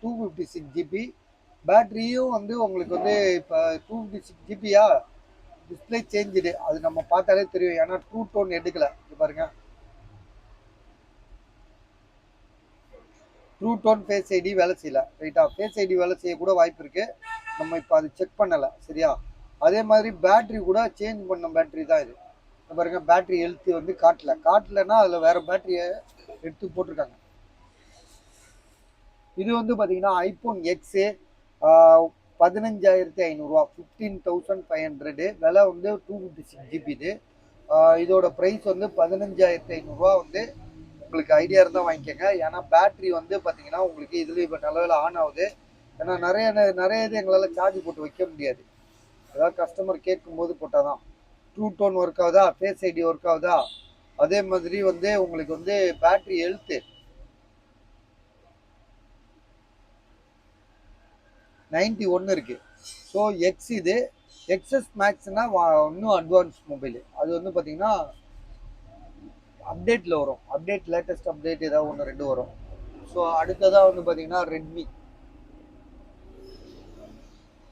256 ஜிபி. பேட்டரியும் வந்து உங்களுக்கு வந்து இப்போ 256 ஜிபியா, டிஸ்பிளே சேஞ்சுடு. அது நம்ம பார்த்தாலே தெரியும். ஏன்னா ட்ரூ டோன் எடுக்கல. இது பாருங்க, ட்ரூ டோன் ஃபேஸ் ஐடி வேலை செய்யல. ரைட்டா, ஃபேஸ் ஐடி வேலை செய்ய கூட வாய்ப்பு இருக்கு. நம்ம இப்போ அது செக் பண்ணலை. சரியா, அதே மாதிரி பேட்டரி கூட சேஞ்ச் பண்ண பேட்டரி தான் இது. பாருங்க, பேட்டரி ஹெல்த் வந்து காட்டலன்னா அதில் வேற பேட்டரியை எடுத்து போட்டிருக்காங்க. இது வந்து பார்த்தீங்கன்னா ஐபோன் எக்ஸு 15,500 ரூபா, 15,500. விலை வந்து 256 ஜிபி. இது இதோட ப்ரைஸ் வந்து 15,500 ரூபா. வந்து உங்களுக்கு ஐடியா இருந்தால் வாங்கிக்கோங்க. ஏன்னா பேட்டரி வந்து பார்த்தீங்கன்னா உங்களுக்கு இதில் இப்போ நல்ல ஆன் ஆகுது. ஏன்னா நிறைய இது எங்களால் சார்ஜ் போட்டு வைக்க முடியாது. ஏதாவது கஸ்டமர் கேட்கும்போது போட்டால் தான். ட்ரூ டோன் ஒர்க் ஆகுதா, ஃபேஸ் ஐடி ஒர்க் ஆகுதா, அதே மாதிரி வந்து உங்களுக்கு வந்து பேட்டரி ஹெல்த்து 91 இருக்குது. ஸோ எக்ஸ் இது எக்ஸ்எஸ் மேக்ஸ்னால் இன்னும் அட்வான்ஸ் மொபைல். அது வந்து பார்த்தீங்கன்னா அப்டேட்டில் வரும். அப்டேட் லேட்டஸ்ட் அப்டேட் ஏதாவது ஒன்று ரெண்டு வரும். ஸோ அடுத்ததாக வந்து பார்த்தீங்கன்னா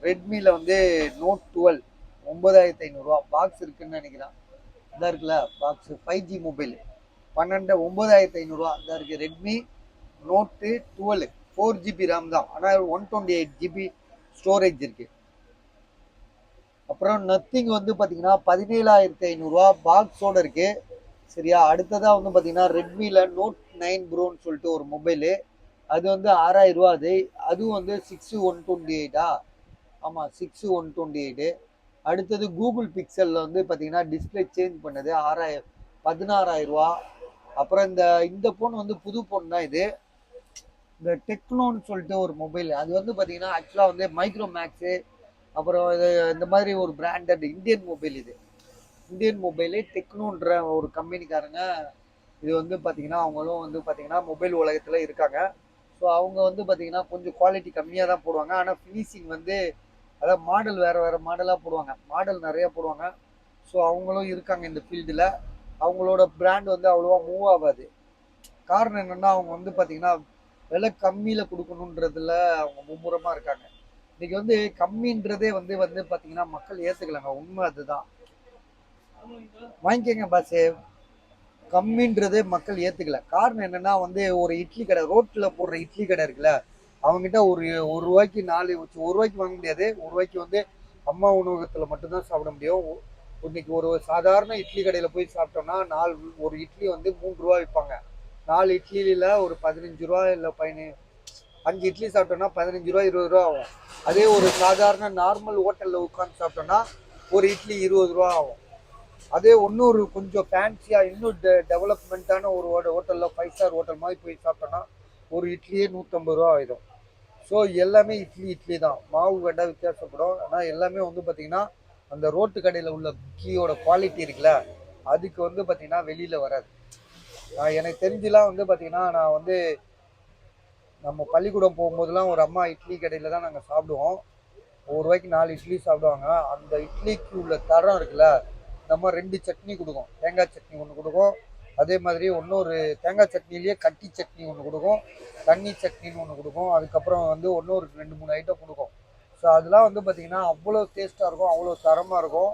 ரெட்மியில் வந்து நோட் 12 9500 பாக்ஸ் இருக்குன்னு நினைக்கிறேன். இதாக இருக்குல்ல பாக்ஸு 5G மொபைல் 9500 இதாக இருக்குது. ரெட்மி நோட்டு 12 4GB ரேம் தான், ஆனால் 128GB ஸ்டோரேஜ் இருக்குது. அப்புறம் நத்திங் வந்து பார்த்தீங்கன்னா 17500 பாக்ஸோடு இருக்குது. சரியா, அடுத்ததாக வந்து பார்த்தீங்கன்னா ரெட்மியில் நோட் 9 ப்ரோன்னு சொல்லிட்டு ஒரு மொபைலு. அது வந்து 6000 அதுவும் வந்து 6128 ஆமாம் 6128. அடுத்தது கூகுள் பிக்சலில் வந்து பார்த்தீங்கன்னா டிஸ்பிளே சேஞ்ச் பண்ணது 16,000. அப்புறம் இந்த ஃபோன் வந்து புது ஃபோன் தான் இது. இந்த டெக்னோன்னு சொல்லிட்டு ஒரு மொபைல், அது வந்து பார்த்தீங்கன்னா ஆக்சுவலாக வந்து மைக்ரோ மேக்ஸு அப்புறம் இது இந்த மாதிரி ஒரு பிராண்டட் இந்தியன் மொபைல். இது இந்தியன் மொபைலு டெக்னோன்ற ஒரு கம்பெனிக்காரங்க. இது வந்து பார்த்தீங்கன்னா அவங்களும் வந்து பார்த்தீங்கன்னா மொபைல் உலகத்தில் இருக்காங்க. ஸோ அவங்க வந்து பார்த்தீங்கன்னா கொஞ்சம் குவாலிட்டி கம்மியாக தான் போடுவாங்க, ஆனால் ஃபினிஷிங் வந்து அதாவது மாடல் வேறு மாடலாக போடுவாங்க, மாடல் நிறையா போடுவாங்க. ஸோ அவங்களும் இருக்காங்க இந்த ஃபீல்டில். அவங்களோட பிராண்ட் வந்து அவ்வளோவா மூவ் ஆகாது. காரணம் என்னென்னா அவங்க வந்து பார்த்தீங்கன்னா விலை கம்மியில் கொடுக்கணுன்றதுல அவங்க மும்முரமாக இருக்காங்க. இன்றைக்கி வந்து கம்மின்றதே வந்து பார்த்தீங்கன்னா மக்கள் ஏற்றுக்கலாங்க, உண்மை அதுதான். வாங்கிக்கங்க பாஸு, கம்மின்றதே மக்கள் ஏற்றுக்கல. காரணம் என்னென்னா வந்து ஒரு இட்லி கடை, ரோட்டில் போடுற இட்லி கடை இருக்குல்ல, அவங்ககிட்ட ஒரு ரூபாய்க்கு 4 ஒரு ரூபாய்க்கு வாங்க முடியாது. ஒரு ரூபாய்க்கு வந்து அம்மா உணவகத்தில் மட்டும்தான் சாப்பிட முடியும். இன்னைக்கு ஒரு சாதாரண இட்லி கடையில் போய் சாப்பிட்டோம்னா ஒரு இட்லி வந்து 3 ரூபா விற்பாங்க. 4 இட்லியில் ஒரு 15 ரூபா இல்லை 5 இட்லி சாப்பிட்டோம்னா 15 ரூபா 20 ரூபா ஆகும். அதே ஒரு சாதாரண நார்மல் ஹோட்டலில் உட்காந்து சாப்பிட்டோம்னா ஒரு இட்லி 20 ரூபா ஆகும். அதே இன்னொரு கொஞ்சம் ஃபேன்சியாக இன்னும் டெவலப்மெண்ட்டான ஒரு ஹோட்டலில் 5 ஸ்டார் ஹோட்டல் மாதிரி போய் சாப்பிட்டோன்னா ஒரு இட்லியே 150 ரூபா ஆயிடும். ஸோ எல்லாமே இட்லி தான், மாவு வேண்டா வித்தியாசப்படும். ஆனால் எல்லாமே வந்து பார்த்திங்கன்னா அந்த ரோட்டு கடையில் உள்ள இட்லியோட குவாலிட்டி இருக்குல்ல, அதுக்கு வந்து பார்த்திங்கன்னா வெளியில் வராது. எனக்கு தெரிஞ்சுலாம் வந்து பார்த்திங்கன்னா நான் வந்து நம்ம பள்ளிக்கூடம் போகும்போதெல்லாம் ஒரு அம்மா இட்லி கடையில் தான் நாங்கள் சாப்பிடுவோம். 1 ரூபாய்க்கு 4 இட்லி சாப்பிடுவாங்க. அந்த இட்லிக்கு உள்ள தரம் இருக்குல்ல, நம்ம 2 சட்னி கொடுக்கும். தேங்காய் சட்னி ஒன்று கொடுக்கும், அதே மாதிரி இன்னொரு தேங்காய் சட்னிலேயே கட்டி சட்னி ஒன்று கொடுக்கும், தண்ணி சட்னின்னு ஒன்று கொடுக்கும், அதுக்கப்புறம் வந்து இன்னொரு 2-3 ஐட்டம் கொடுக்கும். ஸோ அதெல்லாம் வந்து பார்த்திங்கன்னா அவ்வளோ டேஸ்ட்டாக இருக்கும், அவ்வளோ தரமாக இருக்கும்.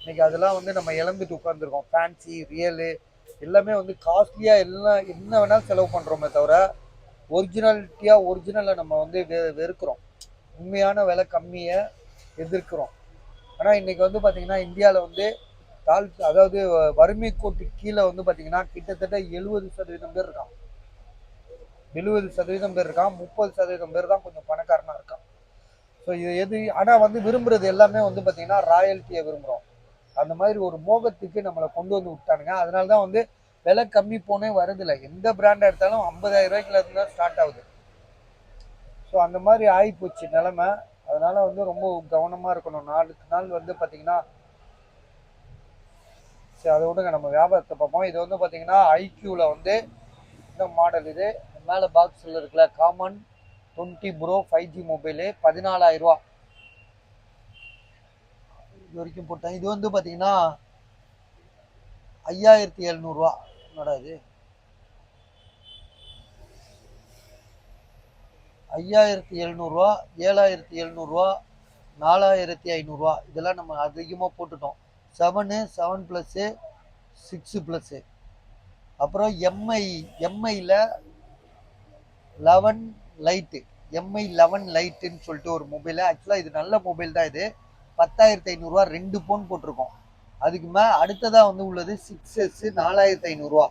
இன்றைக்கி அதெல்லாம் வந்து நம்ம இழந்துட்டு உட்காந்துருக்கோம். ஃபேன்சி ரியலு எல்லாமே வந்து காஸ்ட்லியாக எல்லாம் என்ன வேணாலும் செலவு பண்ணுறோமே தவிர ஒரிஜினலை நம்ம வந்து வெறுக்கிறோம். உண்மையான விலை கம்மியை எதிர்க்கிறோம். ஆனால் இன்றைக்கி வந்து பார்த்திங்கன்னா இந்தியாவில் வந்து அதாவது வறுமை கோட்டுக்கு கீழே வந்து பார்த்திங்கன்னா கிட்டத்தட்ட 70% பேர் இருக்கான். 70% பேர் இருக்கான். 30% பேர் தான் கொஞ்சம் பணக்காரனாக இருக்கான். ஸோ இது ஆனால் வந்து விரும்புகிறது எல்லாமே வந்து பார்த்திங்கன்னா ராயல்ட்டியை விரும்புகிறோம். அந்த மாதிரி ஒரு மோகத்துக்கு நம்மளை கொண்டு வந்து விட்டானுங்க. அதனால தான் வந்து விலை கம்மி போனே வருதில்லை. எந்த பிராண்டாக எடுத்தாலும் 50,000 ரூபாய்க்குல இருந்து தான் ஸ்டார்ட் ஆகுது. ஸோ அந்த மாதிரி ஆகிப்போச்சு நிலமை. அதனால் வந்து ரொம்ப கவனமாக இருக்கணும். நாளுக்கு நாள் வந்து பார்த்திங்கன்னா சரி அதை விடுங்க, நம்ம வியாபாரத்தை பார்ப்போம். இது வந்து பார்த்திங்கன்னா ஐக்யூவில் வந்து இந்த மாடல். இது மேலே பாக்ஸில் இருக்குல்ல காமன் 20 ப்ரோ 5G மொபைலு 14,000 ரூபா இது வரைக்கும் போட்டேன். இது வந்து பார்த்திங்கன்னா 5,700 என்னடா இது 5,700 7,700 4,500 இதெல்லாம் நம்ம அதிகமாக போட்டுட்டோம். 7 ப்ளஸ்ஸு 6 ப்ளஸ்ஸு. அப்புறம் எம்ஐயில் 11 லைட்டு, எம்ஐ 11 லைட்டுன்னு சொல்லிட்டு ஒரு மொபைலு. ஆக்சுவலாக இது நல்ல மொபைல் தான். இது 10,500 2 ஃபோன் போட்டிருக்கோம். அதுக்கு அடுத்ததாக வந்து உள்ளது 6S 4,500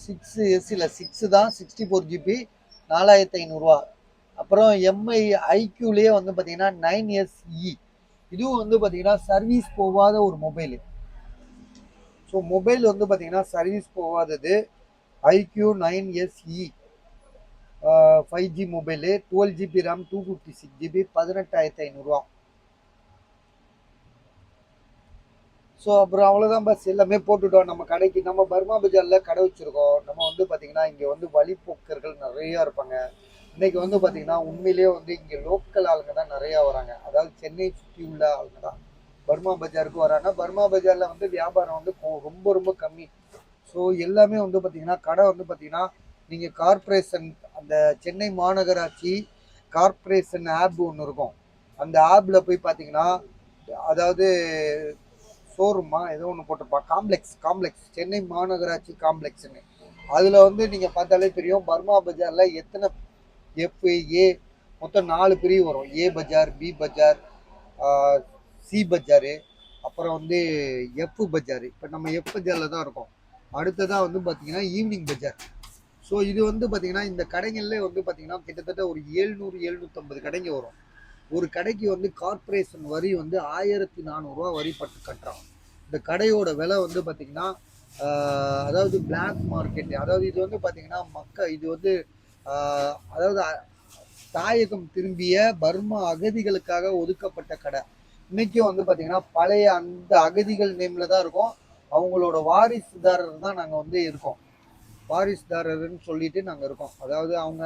6S இல்லை 6 தான் 64GB 4,500. அப்புறம் எம்ஐ ஐக்யூலேயே வந்து பார்த்தீங்கன்னா 9SE இதுவும் வந்து பார்த்தீங்கன்னா சர்வீஸ் போகாத ஒரு மொபைலு. ஸோ மொபைல் வந்து பார்த்தீங்கன்னா சர்வீஸ் போகாதது iQOO 9SE 5G mobile 12GB RAM 256GB 18,500. So அப்புறம் அவ்வளோதான் பஸ், எல்லாமே போட்டுட்டோம். நம்ம கடைக்கு நம்ம பர்மா பஜாரில் கடை வச்சுருக்கோம். நம்ம வந்து பார்த்திங்கன்னா இங்கே வந்து வழிப்போக்கர்கள் நிறையா இருப்பாங்க. இன்னைக்கு வந்து பார்த்தீங்கன்னா உண்மையிலேயே வந்து இங்கே லோக்கல் ஆளுங்க தான் நிறையா வராங்க. அதாவது சென்னை சுற்றி உள்ள ஆளுங்க தான் பர்மா பஜாருக்கு வராங்க. பர்மா பஜாரில் வந்து வியாபாரம் வந்து ரொம்ப ரொம்ப கம்மி. ஸோ எல்லாமே வந்து பார்த்தீங்கன்னா கடை வந்து பார்த்தீங்கன்னா நீங்கள் கார்ப்பரேஷன் அந்த சென்னை மாநகராட்சி கார்ப்பரேஷன் ஆப் ஒன்று இருக்கும். அந்த ஆப்பில் போய் பார்த்தீங்கன்னா அதாவது ஷோரூமா ஏதோ ஒன்று போட்டிருப்பான், காம்ப்ளெக்ஸ் சென்னை மாநகராட்சி காம்ப்ளெக்ஸ்ன்னு. அதில் வந்து நீங்கள் பார்த்தாலே தெரியும் பர்மா பஜாரில் எத்தனை எஃப் ஏ மொத்தம் 4 பிரிவு வரும். ஏ பஜார், பி பஜார், சி பஜாரு, அப்புறம் வந்து எஃப் பஜார். இப்போ நம்ம எஃப் பஜாரில் தான் இருக்கோம். அடுத்ததாக வந்து பார்த்தீங்கன்னா ஈவினிங் பஜார். ஸோ இது வந்து பார்த்தீங்கன்னா இந்த கடைகள்லேயே வந்து பார்த்தீங்கன்னா கிட்டத்தட்ட ஒரு 700-750 கடைங்க வரும். ஒரு கடைக்கு வந்து கார்ப்பரேஷன் வரி வந்து 1400 வரி பட்டு கட்டுறான். இந்த கடையோட விலை வந்து பார்த்தீங்கன்னா அதாவது பிளாக் மார்க்கெட். அதாவது இது வந்து பார்த்தீங்கன்னா இது வந்து அதாவது தாயகம் திரும்பிய பர்மா அகதிகளுக்காக ஒதுக்கப்பட்ட கடை. இன்னைக்கும் வந்து பார்த்தீங்கன்னா பழைய அந்த அகதிகள் நேமில் தான் இருக்கும். அவங்களோட வாரிசுதாரர் தான் நாங்கள் வந்து இருக்கோம். வாரிசுதாரர்னு சொல்லிட்டு நாங்கள் இருக்கோம். அதாவது அவங்க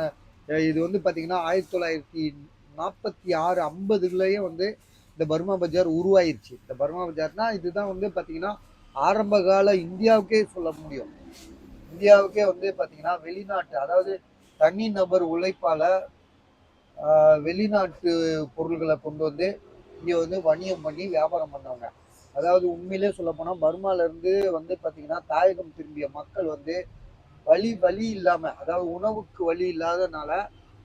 இது வந்து பார்த்தீங்கன்னா 1946 50லேயே வந்து இந்த பர்மா பஜார் உருவாயிருச்சு. இந்த பர்மா பஜார்னா இதுதான் வந்து பார்த்தீங்கன்னா ஆரம்ப கால இந்தியாவுக்கே சொல்ல முடியும். இந்தியாவுக்கே வந்து பார்த்தீங்கன்னா வெளிநாட்டு அதாவது தனி நபர் உழைப்பால் வெளிநாட்டு பொருள்களை கொண்டு வந்து இங்கே வந்து வணிகம் பண்ணி வியாபாரம் பண்ணவங்க. அதாவது உண்மையிலே சொல்லப்போனால் பர்மாலேருந்து வந்து பார்த்தீங்கன்னா தாயகம் திரும்பிய மக்கள் வந்து வழி இல்லாமல் அதாவது உணவுக்கு வழி இல்லாதனால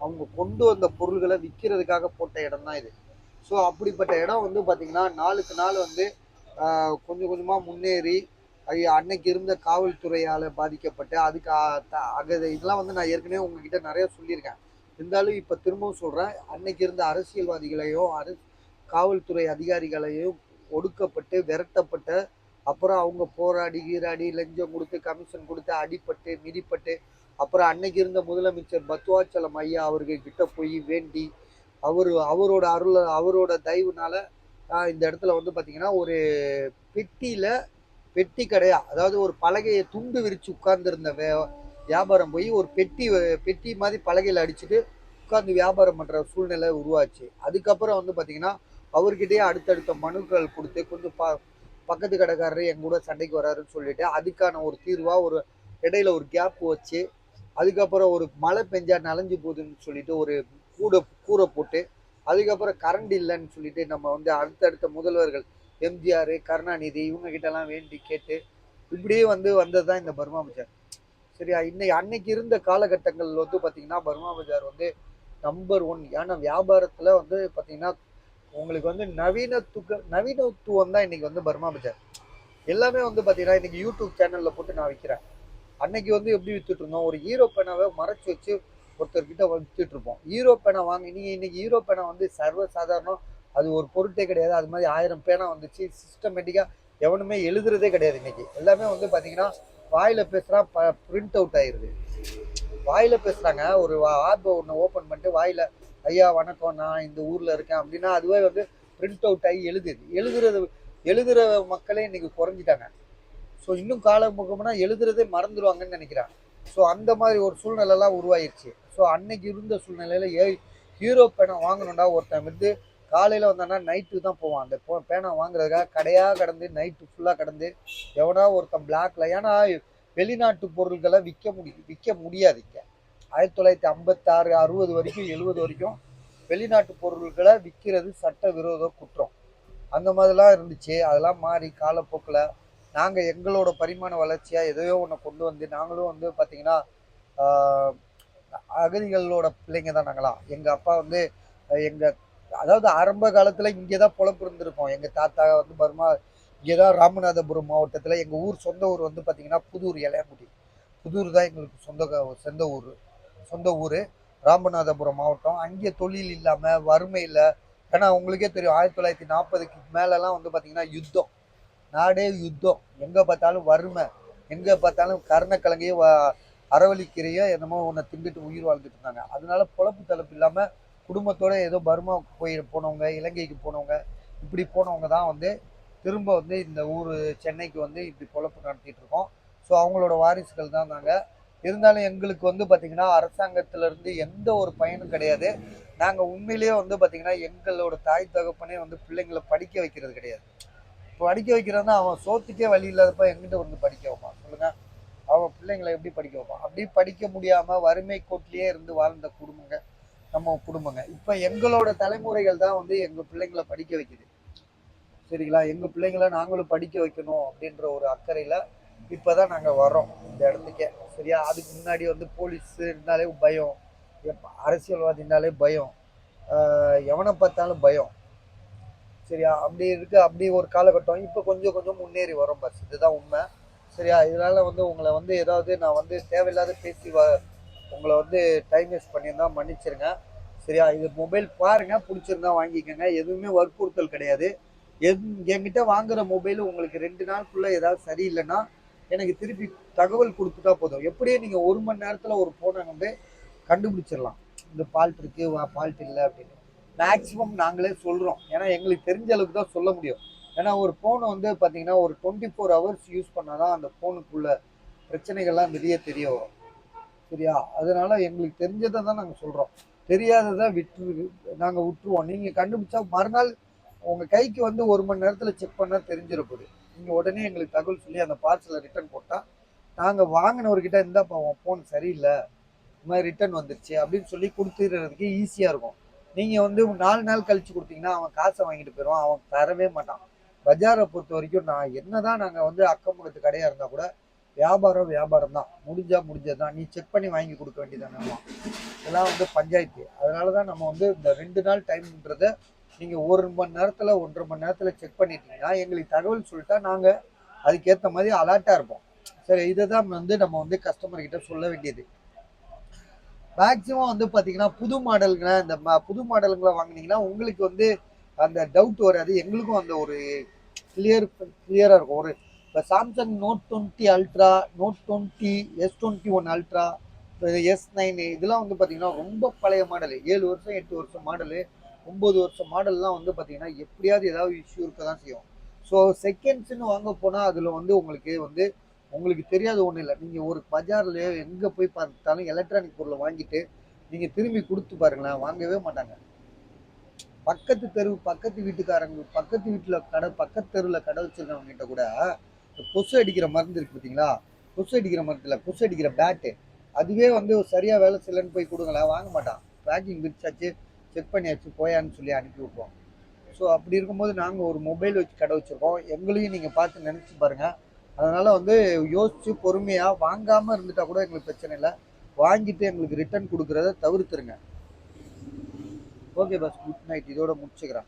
அவங்க கொண்டு வந்த பொருள்களை விற்கிறதுக்காக போட்ட இடம் தான் இது. ஸோ அப்படிப்பட்ட இடம் வந்து பார்த்தீங்கன்னா நாளுக்கு நாள் வந்து கொஞ்சம் கொஞ்சமாக முன்னேறி அன்னைக்கு இருந்த காவல்துறையால் பாதிக்கப்பட்டு அதுக்கு இதெல்லாம் வந்து நான் ஏற்கனவே உங்ககிட்ட நிறைய சொல்லியிருக்கேன். இருந்தாலும் இப்போ திரும்பவும் சொல்கிறேன். அன்னைக்கு இருந்த அரசியல்வாதிகளையும் காவல்துறை அதிகாரிகளையும் ஒடுக்கப்பட்டு விரட்டப்பட்ட அப்புறம் அவங்க போராடி கீராடி லஞ்சம் கொடுத்து கமிஷன் கொடுத்து அடிப்பட்டு மிதிப்பட்டு அப்புறம் அன்னைக்கு இருந்த முதலமைச்சர் பத்வாச்சலம் ஐயா அவர்கிட்ட போய் வேண்டி அவரோட அருள் அவரோட தயவுனால இந்த இடத்துல வந்து பார்த்தீங்கன்னா ஒரு பெட்டி கடையா அதாவது ஒரு பலகையை துண்டு விரிச்சு உட்கார்ந்துருந்த வியாபாரம் போய் ஒரு பெட்டி மாதிரி பலகையில் அடிச்சுட்டு உட்கார்ந்து வியாபாரம் பண்ணுற சூழ்நிலை உருவாச்சு. அதுக்கப்புறம் வந்து பார்த்தீங்கன்னா அவர்கிட்டயே அடுத்தடுத்த மனுக்கள் கொடுத்து கொஞ்சம் பக்கத்து கடைக்காரரு எங்க கூட சண்டைக்கு வராருன்னு சொல்லிட்டு அதுக்கான ஒரு தீர்வாக ஒரு இடையில ஒரு கேப் வச்சு அதுக்கப்புறம் ஒரு மழை பெஞ்சா நனைஞ்சு போகுதுன்னு சொல்லிட்டு ஒரு கூரை போட்டு அதுக்கப்புறம் கரண்ட் இல்லைன்னு சொல்லிட்டு நம்ம வந்து அடுத்தடுத்த முதல்வர்கள் எம்ஜிஆர் கருணாநிதி இவங்க கிட்டலாம் வேண்டி கேட்டு இப்படியே வந்து வந்தது தான் இந்த பர்மா பஜார். சரியா? அன்னைக்கு இருந்த காலகட்டங்கள் வந்து பார்த்தீங்கன்னா பர்மா பஜார் வந்து நம்பர் 1. ஏன்னா வியாபாரத்தில் வந்து பார்த்தீங்கன்னா உங்களுக்கு வந்து நவீனத்துவம் தான் இன்னைக்கு வந்து பர்மா பஜார். எல்லாமே வந்து பார்த்தீங்கன்னா இன்னைக்கு யூடியூப் சேனலில் போட்டு நான் விற்கிறேன். அன்னைக்கு வந்து எப்படி வித்துட்டு இருந்தோம், ஒரு ஹீரோ பேனாவை மறைச்சு வச்சு ஒருத்தர்கிட்ட வித்துட்டு இருப்போம். ஹீரோ பேனா வாங்க நீங்க இன்னைக்கு ஹீரோ பேனா வந்து சர்வ சாதாரணம். அது ஒரு பொருட்டே கிடையாது. அது மாதிரி 1000 பேனா வந்துச்சு. சிஸ்டமேட்டிக்கா எவனுமே எழுதுறதே கிடையாது. இன்னைக்கு எல்லாமே வந்து பாத்தீங்கன்னா வாயில பேசுறா பிரிண்ட் அவுட் ஆயிருது. வாயில பேசுறாங்க. ஒரு ஆப் ஒன்று ஓப்பன் பண்ணிட்டு வாயில ஐயா வணக்கம் நான் இந்த ஊர்ல இருக்கேன் அப்படின்னா அதுவே வந்து பிரிண்ட் அவுட் ஆகி எழுதுற மக்களே இன்னைக்கு குறைஞ்சிட்டாங்க. ஸோ இன்னும் காலமுகம்னா எழுதுறதே மறந்துடுவாங்கன்னு நினைக்கிறேன். ஸோ அந்த மாதிரி ஒரு சூழ்நிலைலாம் உருவாயிருச்சு. ஸோ அன்னைக்கு இருந்த சூழ்நிலையில் ஹீரோ பேனா வாங்கணும்டா ஒருத்தன் வந்து காலையில் வந்தானா நைட்டு தான் போவான். அந்த பேனா வாங்குறதுக்காக கடையாக கடந்து நைட்டு ஃபுல்லாக கடந்து எவனா ஒருத்தன் பிளாக்ல. ஏன்னா வெளிநாட்டு பொருட்களை விற்க முடியாது இங்கே. 1956 60 வரைக்கும் 70 வரைக்கும் வெளிநாட்டு பொருட்களை விற்கிறது சட்ட விரோத குற்றம். அந்த மாதிரிலாம் இருந்துச்சு. அதெல்லாம் மாறி காலப்போக்கில் நாங்கள் எங்களோட பரிமாண வளர்ச்சியாக எதையோ ஒன்று கொண்டு வந்து நாங்களும் வந்து பார்த்தீங்கன்னா அகதிகளோட பிள்ளைங்க தான் நாங்களாம். எங்கள் அப்பா வந்து அதாவது ஆரம்ப காலத்தில் இங்கே தான் பொழப்பு இருந்திருக்கோம். எங்கள் தாத்தா வந்து பர்மா இங்கே தான் ராமநாதபுரம் மாவட்டத்தில் எங்கள் சொந்த ஊர் வந்து பார்த்தீங்கன்னா புதூர் இளையாங்குடி. புதூர் தான் எங்களுக்கு சொந்த ஊர் ராமநாதபுரம் மாவட்டம். அங்கே தொழில் இல்லாமல் வறுமையில், ஏன்னா உங்களுக்கே தெரியும் 1940க்கு மேலெலாம் வந்து பார்த்தீங்கன்னா யுத்தம், நாடே யுத்தம், எங்கே பார்த்தாலும் வறுமை, எங்கே பார்த்தாலும் கருணக்கிழங்கையும் அரவழிக்கிறையோ என்னமோ ஒன்று திண்டுட்டு உயிர் வாழ்ந்துட்டு இருந்தாங்க. அதனால பொழப்பு தளப்பு இல்லாமல் குடும்பத்தோட ஏதோ பர்மா போனவங்க, இலங்கைக்கு போனவங்க, இப்படி போனவங்க தான் வந்து திரும்ப வந்து இந்த ஊர் சென்னைக்கு வந்து இப்படி பொழப்பு நடத்திட்டு இருக்கோம். ஸோ அவங்களோட வாரிசுகள் தான் நாங்கள். இருந்தாலும் எங்களுக்கு வந்து பார்த்தீங்கன்னா அரசாங்கத்திலேருந்து எந்த ஒரு பயனும் கிடையாது. நாங்கள் உண்மையிலேயே வந்து பார்த்தீங்கன்னா எங்களோட தாய் தகப்பனே வந்து பிள்ளைங்களை படிக்க வைக்கிறது கிடையாது. படிக்க வைக்கிறதுனா அவன் சோத்துக்கே வழி இல்லாதப்ப எங்கிட்ட வந்து படிக்க வைப்பான் சொல்லுங்க. அவன் பிள்ளைங்களை எப்படி படிக்க வைப்பான்? அப்படி படிக்க முடியாமல் வறுமை கோட்டிலேயே இருந்து வாழ்ந்த குடும்பங்க நம்ம குடும்பங்க. இப்போ எங்களோட தலைமுறைகள் தான் வந்து எங்கள் பிள்ளைங்களை படிக்க வைக்குது. சரிங்களா? எங்கள் பிள்ளைங்களை நாங்களும் படிக்க வைக்கணும் அப்படின்ற ஒரு அக்கறையில் இப்போ தான் நாங்கள் வரோம் இந்த இடத்துக்கே. சரியா? அதுக்கு முன்னாடி வந்து போலீஸுனாலே பயம், அரசியல்வாதினாலே பயம், எவனை பார்த்தாலும் பயம். சரியா? அப்படி இருக்கு. அப்படி ஒரு காலகட்டம். இப்போ கொஞ்சம் கொஞ்சம் முன்னேறி வரோம் பஸ். இதுதான் உண்மை. சரியா? இதனால வந்து உங்களை வந்து ஏதாவது நான் வந்து தேவையில்லாத பேசி உங்களை வந்து டைம் வேஸ்ட் பண்ணியிருந்தா மன்னிச்சிருங்க. சரியா? இது மொபைல் பாருங்க, பிடிச்சிருந்தா வாங்கிக்கோங்க. எதுவுமே வற்புறுத்தல் கிடையாது. என்கிட்ட வாங்குற மொபைல் உங்களுக்கு 2 நாளுக்குள்ள ஏதாவது சரியில்லைன்னா எனக்கு திருப்பி தகவல் கொடுத்துட்டா போதும். எப்படியே நீங்கள் 1 மணி நேரத்தில் ஒரு ஃபோனை வந்து கண்டுபிடிச்சிடலாம். இந்த ஃபால்ட் இருக்கு, ஃபால்ட் இல்லை அப்படின்னு மேக்ஸிமம் நாங்களே சொல்கிறோம். ஏன்னா எங்களுக்கு தெரிஞ்ச அளவுக்கு தான் சொல்ல முடியும். ஏன்னா ஒரு ஃபோனை வந்து பார்த்தீங்கன்னா ஒரு 24 ஹவர்ஸ் யூஸ் பண்ணால் தான் அந்த ஃபோனுக்குள்ள பிரச்சனைகள்லாம் வெளியே தெரிய வரும். சரியா? அதனால எங்களுக்கு தெரிஞ்சதை தான் நாங்கள் சொல்கிறோம். தெரியாததை நாங்கள் விட்டுருவோம். நீங்கள் கண்டுபிடிச்சா மறுநாள் உங்கள் கைக்கு வந்து 1 மணி நேரத்தில் செக் பண்ணால் தெரிஞ்சிடப்போகுது. நீங்கள் உடனே எங்களுக்கு தகவல் சொல்லி அந்த பார்சலை ரிட்டர்ன் போட்டால் நாங்கள் வாங்கினவர்கிட்ட இருந்தால் உன் ஃபோன் சரியில்லை, இந்த மாதிரி ரிட்டர்ன் வந்துருச்சு அப்படின்னு சொல்லி கொடுத்துறதுக்கு ஈஸியாக இருக்கும். நீங்கள் வந்து 4 நாள் கழிச்சு கொடுத்தீங்கன்னா அவன் காசை வாங்கிட்டு போயிடுவான். அவன் தரவே மாட்டான். பஜாரை பொறுத்த வரைக்கும் நான் என்னதான் நாங்கள் வந்து அக்கம் பக்கத்து கடையாக இருந்தால் கூட வியாபாரம் வியாபாரம் தான். முடிஞ்சது தான். நீ செக் பண்ணி வாங்கி கொடுக்க வேண்டியதானே. இதெல்லாம் வந்து பஞ்சாயத்து. அதனால தான் நம்ம வந்து இந்த 2 நாள் டைம்ன்றதை நீங்கள் 1 மணி நேரத்தில் 1.5 மணி நேரத்தில் செக் பண்ணிட்டீங்கன்னா எங்களுக்கு தகவல் சொல்லிட்டா நாங்கள் அதுக்கேற்ற மாதிரி அலர்ட்டாக இருப்போம். சரி, இதை தான் வந்து நம்ம வந்து கஸ்டமர்கிட்ட சொல்ல வேண்டியது. மேக்ஸிமம் வந்து பார்த்தீங்கன்னா புது மாடல்களை இந்த புது மாடல்களை வாங்கினீங்கன்னா உங்களுக்கு வந்து அந்த டவுட் வராது. எங்களுக்கும் அந்த ஒரு கிளியராக இருக்கும். ஒரு இப்போ Samsung note 20 ultra, note 20, S21 ultra, S9 இதெல்லாம் வந்து பார்த்தீங்கன்னா ரொம்ப பழைய மாடலு. 7 வருஷம் 8 வருஷம் மாடலு, 9 வருஷம் மாடல்லாம் வந்து பார்த்தீங்கன்னா எப்படியாவது ஏதாவது இஷ்யூ இருக்க தான் செய்யும். ஸோ செகண்ட்ஸ்ன்னு வாங்க போனால் அதில் வந்து உங்களுக்கு தெரியாத ஒன்றும் இல்லை. நீங்கள் ஒரு பஜாரில் எங்கே போய் பார்த்தாலும் எலக்ட்ரானிக் பொருளை வாங்கிட்டு நீங்கள் திரும்பி கொடுத்து பாருங்களேன், வாங்கவே மாட்டாங்க. பக்கத்து வீட்டுக்காரங்க, பக்கத்து வீட்டில் கடை, பக்கத்து தெருவில் கடை வச்சுருக்கவங்க கிட்ட கூட கொசு அடிக்கிற மருந்து இருக்குது பார்த்தீங்களா? கொசு அடிக்கிற மருந்தில் கொசு அடிக்கிற பேட்டு, அதுவே வந்து சரியாக வேலை செய்யலைன்னு போய் கொடுங்களேன், வாங்க மாட்டான். பேக்கிங் பிரிச்சாச்சு, செக் பண்ணியாச்சு, போயான்னு சொல்லி அனுப்பி விட்ருவோம். ஸோ அப்படி இருக்கும்போது நாங்கள் ஒரு மொபைல் வச்சு கடை வச்சுருக்கோம். எங்களையும் நீங்கள் பார்த்து நினச்சி பாருங்கள். அதனால் வந்து யோசித்து பொறுமையாக வாங்காமல் இருந்துட்டால் கூட எங்களுக்கு பிரச்சனை இல்லை. வாங்கிட்டு எங்களுக்கு ரிட்டர்ன் கொடுக்குறத தவிர்த்துருங்க. ஓகே பஸ், குட் நைட். இதோட முடிச்சுக்கிறேன்.